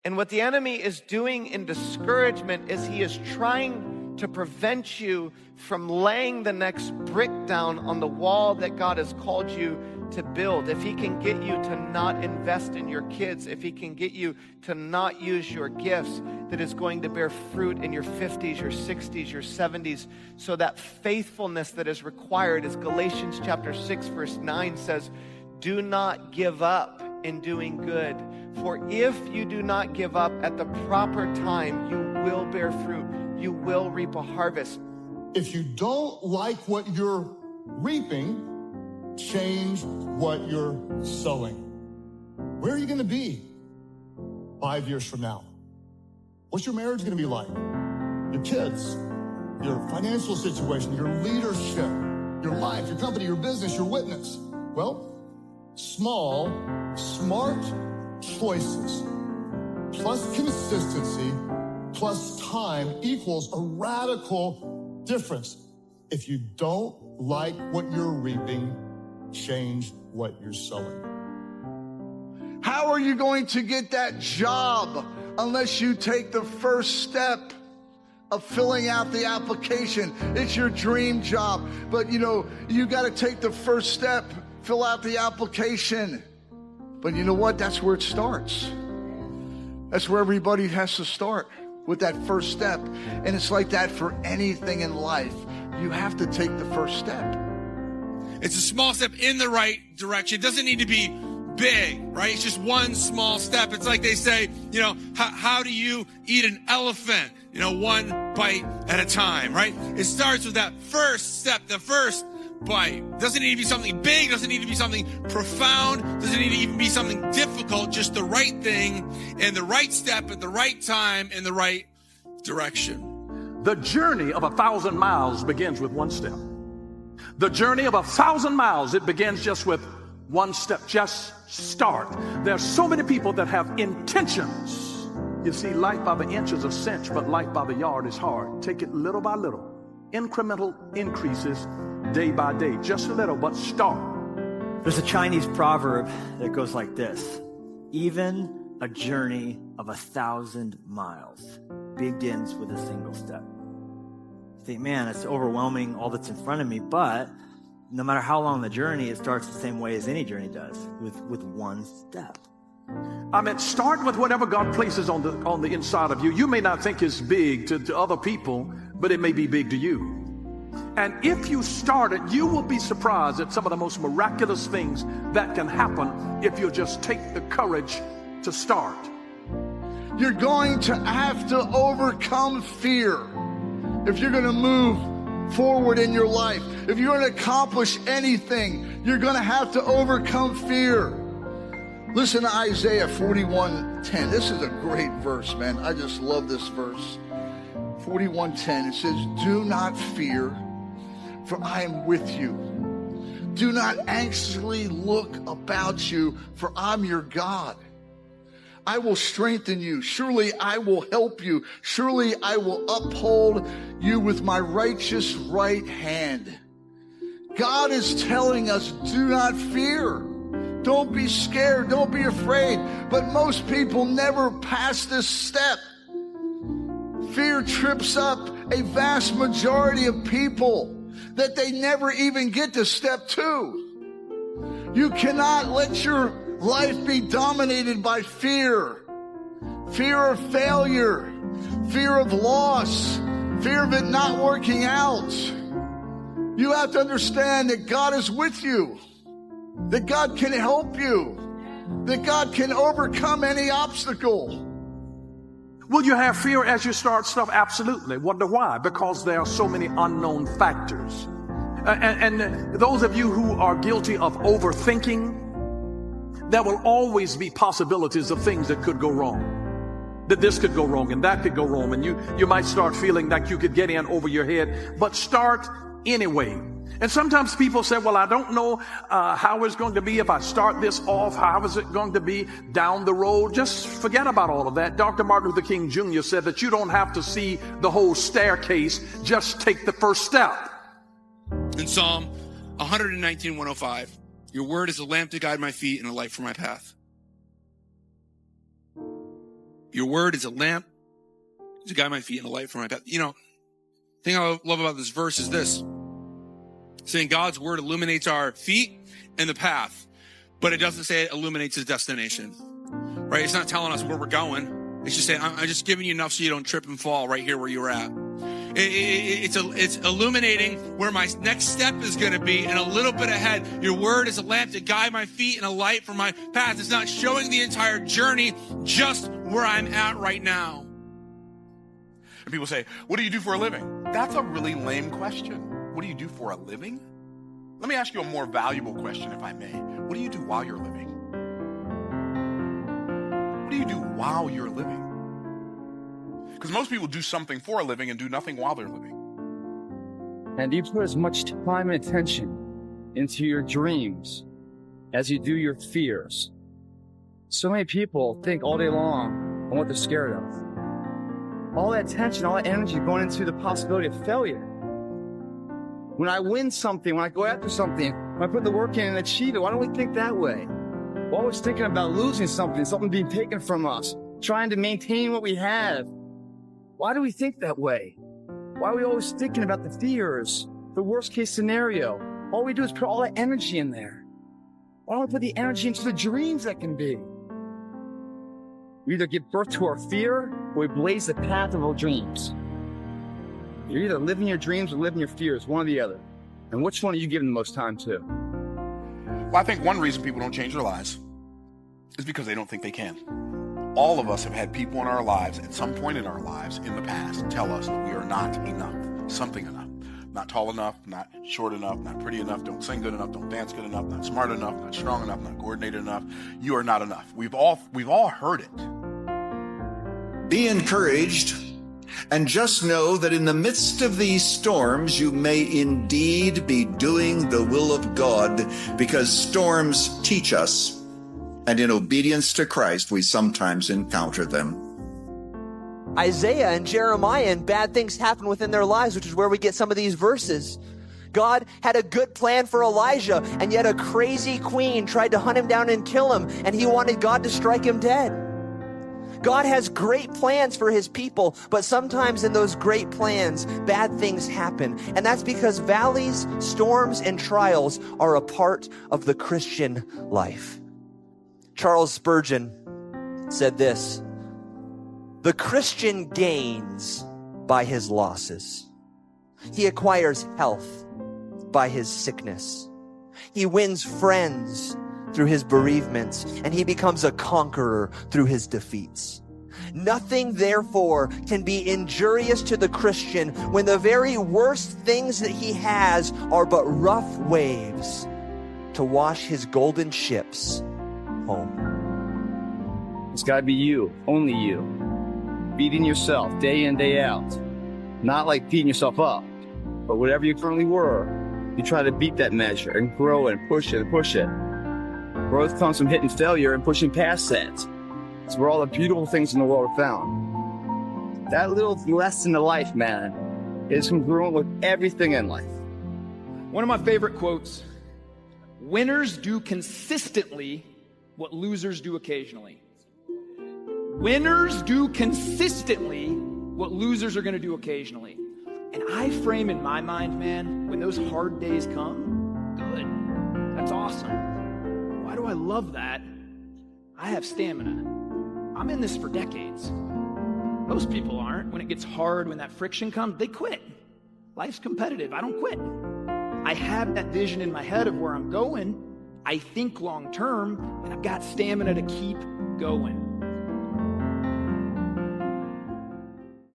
And what the enemy is doing in discouragement is he is trying to prevent you from laying the next brick down on the wall that God has called you to build. If he can get you to not invest in your kids, if he can get you to not use your gifts that is going to bear fruit in your 50s, your 60s, your 70s, so that faithfulness that is required, as Galatians chapter 6 verse 9 says, do not give up in doing good. For if you do not give up at the proper time, you will bear fruit. You will reap a harvest. If you don't like what you're reaping, change what you're sowing. Where are you going to be 5 years from now? What's your marriage going to be like? Your kids, your financial situation, your leadership, your life, your company, your business, your witness. Well, small, smart choices plus consistency plus time equals a radical difference. If you don't like what you're reaping, change what you're sowing. How are you going to get that job unless you take the first step of filling out the application? It's your dream job, but you got to take the first step, fill out the application. But you know what? That's where it starts. That's where everybody has to start, with that first step. And it's like that for anything in life. You have to take the first step. It's a small step in the right direction. It doesn't need to be big, right? It's just one small step. It's like they say, how do you eat an elephant? One bite at a time, right? It starts with that first step, the first bite. Doesn't need to be something big, doesn't need to be something profound, doesn't need to even be something difficult, just the right thing and the right step at the right time in the right direction. The journey of 1,000 miles begins with one step. The journey of 1,000 miles, it begins just with one step. Just start. There are so many people that have intentions. You see, life by the inch is a cinch, but life by the yard is hard. Take it little by little. Incremental increases day by day. Just a little, but start. There's a Chinese proverb that goes like this: even a journey of 1,000 miles begins with a single step. You think, man, it's overwhelming, all that's in front of me, but no matter how long the journey, it starts the same way as any journey does, with one step. Start with whatever God places on the inside of you. You may not think it's big to other people, but it may be big to you. And if you start it, you will be surprised at some of the most miraculous things that can happen if you just take the courage to start. You're going to have to overcome fear if you're going to move forward in your life. If you're going to accomplish anything, you're going to have to overcome fear. Listen to Isaiah 41:10. This is a great verse, man. I just love this verse. 41:10. It says, do not fear, for I am with you. Do not anxiously look about you, for I'm your God. I will strengthen you. Surely I will help you. Surely I will uphold you with my righteous right hand. God is telling us, do not fear. Don't be scared. Don't be afraid. But most people never pass this step. Fear trips up a vast majority of people that they never even get to step 2. You cannot let your life be dominated by fear. Fear of failure, fear of loss, fear of it not working out. You have to understand that God is with you, that God can help you, that God can overcome any obstacle. Will you have fear as you start stuff? Absolutely. Wonder why? Because there are so many unknown factors. And those of you who are guilty of overthinking, there will always be possibilities of things that could go wrong. That this could go wrong and that could go wrong. And you might start feeling like you could get in over your head, but start anyway. And sometimes people say, well, I don't know how it's going to be if I start this off. How is it going to be down the road? Just forget about all of that. Dr. Martin Luther King Jr. said that you don't have to see the whole staircase. Just take the first step. In Psalm 119:105, your word is a lamp to guide my feet and a light for my path. Your word is a lamp to guide my feet and a light for my path. The thing I love about this verse is this. Saying God's word illuminates our feet and the path, but it doesn't say it illuminates the destination, right? It's not telling us where we're going. It's just saying, I'm just giving you enough so you don't trip and fall right here where you're at. It's illuminating where my next step is going to be and a little bit ahead. Your word is a lamp to guide my feet and a light for my path. It's not showing the entire journey, just where I'm at right now. And people say, what do you do for a living? That's a really lame question. What do you do for a living? Let me ask you a more valuable question, if I may. What do you do while you're living? What do you do while you're living? Because most people do something for a living and do nothing while they're living. And you put as much time and attention into your dreams as you do your fears. So many people think all day long on what they're scared of. All that attention, all that energy going into the possibility of failure. When I win something, when I go after something, when I put the work in and achieve it, why don't we think that way? We're always thinking about losing something being taken from us, trying to maintain what we have. Why do we think that way? Why are we always thinking about the fears, the worst case scenario? All we do is put all that energy in there. Why don't we put the energy into the dreams that can be? We either give birth to our fear or we blaze the path of our dreams. You're either living your dreams or living your fears, one or the other. And which one are you giving the most time to? Well, I think one reason people don't change their lives is because they don't think they can. All of us have had people in our lives at some point in our lives in the past tell us that we are not enough, something enough. Not tall enough, not short enough, not pretty enough, don't sing good enough, don't dance good enough, not smart enough, not strong enough, not coordinated enough. You are not enough. We've all heard it. Be encouraged, and just know that in the midst of these storms, you may indeed be doing the will of God, because storms teach us, and in obedience to Christ, we sometimes encounter them. Isaiah and Jeremiah, and bad things happen within their lives, which is where we get some of these verses. God had a good plan for Elijah, and yet a crazy queen tried to hunt him down and kill him, and he wanted God to strike him dead. God has great plans for his people, but sometimes in those great plans, bad things happen. And that's because valleys, storms, and trials are a part of the Christian life. Charles Spurgeon said this: "The Christian gains by his losses. He acquires health by his sickness. He wins friends through his bereavements, and he becomes a conqueror through his defeats. Nothing, therefore, can be injurious to the Christian when the very worst things that he has are but rough waves to wash his golden ships home." It's got to be you, only you. Beating yourself day in, day out. Not like beating yourself up, but whatever you currently were, you try to beat that measure and grow and push it and push it. Growth comes from hitting failure and pushing past that. It's where all the beautiful things in the world are found. That little lesson of life, man, is congruent with everything in life. One of my favorite quotes: "Winners do consistently what losers do occasionally." Winners do consistently what losers are going to do occasionally. And I frame in my mind, man, when those hard days come, good. That's awesome. Why do I love that? I have stamina. I'm in this for decades. Most people aren't. When it gets hard, when that friction comes, they quit. Life's competitive. I don't quit. I have that vision in my head of where I'm going. I think long term, and I've got stamina to keep going.